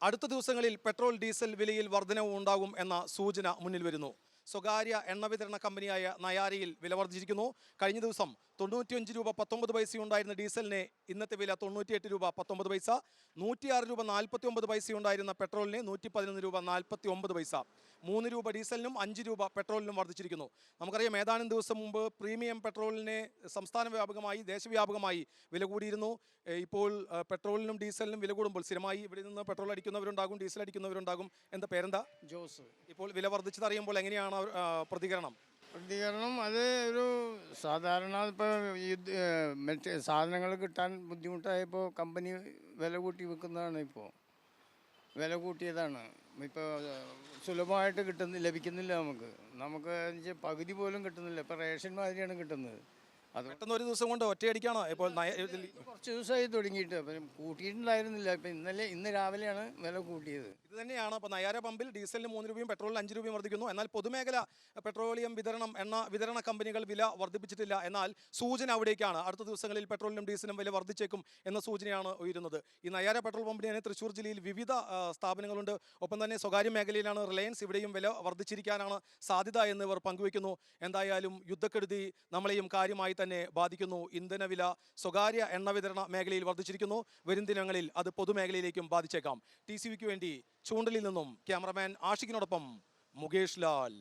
അടുത്ത ദിവസങ്ങളിൽ petrol diesel വിലയിൽ വർധനവ് ഉണ്ടാകും എന്ന സൂചന മുന്നിൽ വരുന്നു. സ്വകാര്യ എണ്ണ വിതരണ കമ്പനിയായ നയാരയിൽ വില വർദ്ധിച്ചിരിക്കുന്നു. കഴിഞ്ഞ ദിവസം 95 രൂപ 19 പൈസയുണ്ടായിരുന്ന ഡീസലിന് ഇന്നത്തെ വില 98 രൂപ 19 പൈസ, 106 രൂപ 49 പൈസയുണ്ടായിരുന്ന പെട്രോളിന് 111 രൂപ 49 പൈസ. 3 രൂപ ഡീസലിനും 5 രൂപ പെട്രോളിനും വർദ്ധിച്ചിരിക്കുന്നു. നമുക്കറിയാം, ഏതാനും ദിവസം മുമ്പ് പ്രീമിയം പെട്രോളിന് സംസ്ഥാന വ്യാപകമായി ദേശവ്യാപകമായി വില കൂടിയിരുന്നു. ഇപ്പോൾ പെട്രോളിനും ഡീസലിനും വില കൂടുമ്പോൾ സ്ഥിരമായി ഇവിടെ നിന്ന് പെട്രോൾ അടിക്കുന്നവരുണ്ടാകും, ഡീസൽ അടിക്കുന്നവരുണ്ടാകും. എന്താ പേരെന്താ? ജോസ്. ഇപ്പോൾ വില വർദ്ധിച്ചതറിയുമ്പോൾ എങ്ങനെയാണ് പ്രതികരണം? അത് ഒരു സാധാരണ ഇപ്പോൾ മറ്റ് സാധനങ്ങൾ കിട്ടാൻ ബുദ്ധിമുട്ടായപ്പോൾ കമ്പനി വില കൂട്ടി വെക്കുന്നതാണ്. ഇപ്പോൾ വില കൂട്ടിയതാണ്. ഇപ്പോൾ സുലഭമായിട്ട് ലഭിക്കുന്നില്ല. നമുക്ക് പകുതി പോലും കിട്ടുന്നില്ല. ഇപ്പോൾ റേഷൻ മാതിരിയാണ് കിട്ടുന്നത്. അത് പെട്ടെന്ന് ഒരു ദിവസം കൊണ്ട് ഒറ്റയടിക്കാണ് ഇപ്പോൾ കുറച്ച് ദിവസമായി തുടങ്ങിയിട്ട്. അപ്പം കൂട്ടിയിട്ടുണ്ടായിരുന്നില്ല. ഇപ്പം ഇന്ന് രാവിലെയാണ് വില കൂട്ടിയത്. ഇത് തന്നെയാണ് ഇപ്പോൾ നയാര പമ്പിൽ ഡീസലിന് 3 രൂപയും പെട്രോളിന് 5 രൂപയും വർദ്ധിക്കുന്നു. എന്നാൽ പൊതുമേഖല പെട്രോളിയം എണ്ണ വിതരണ കമ്പനികൾ വില വർദ്ധിപ്പിച്ചിട്ടില്ല. എന്നാൽ സൂചന അവിടേക്കാണ്. അടുത്ത ദിവസങ്ങളിൽ പെട്രോളിനും ഡീസലിനും വില വർദ്ധിച്ചേക്കും എന്ന സൂചനയാണ് ഉയരുന്നത്. ഈ നയാര പെട്രോൾ പമ്പിന് തന്നെ തൃശ്ശൂർ ജില്ലയിൽ വിവിധ സ്ഥാപനങ്ങളുണ്ട്. ഒപ്പം തന്നെ സ്വകാര്യ മേഖലയിലാണ് റിലയൻസ്. ഇവിടെയും വില വർദ്ധിച്ചിരിക്കാനാണ് സാധ്യത എന്നിവർ പങ്കുവയ്ക്കുന്നു. എന്തായാലും യുദ്ധക്കെടുതി നമ്മളെയും കാര്യമായി തന്നെ ബാധിക്കുന്നു. ഇന്ധനവില സ്വകാര്യ എണ്ണ വിതരണ മേഖലയിൽ വർദ്ധിച്ചിരിക്കുന്നു. വരും ദിനങ്ങളിൽ അത് പൊതുമേഖലയിലേക്കും ബാധിച്ചേക്കാം. TCVക്ക് വേണ്ടി ചൂണ്ടലിൽ നിന്നും ക്യാമറമാൻ ആഷിഖിനോടൊപ്പം മുകേഷ് ലാൽ.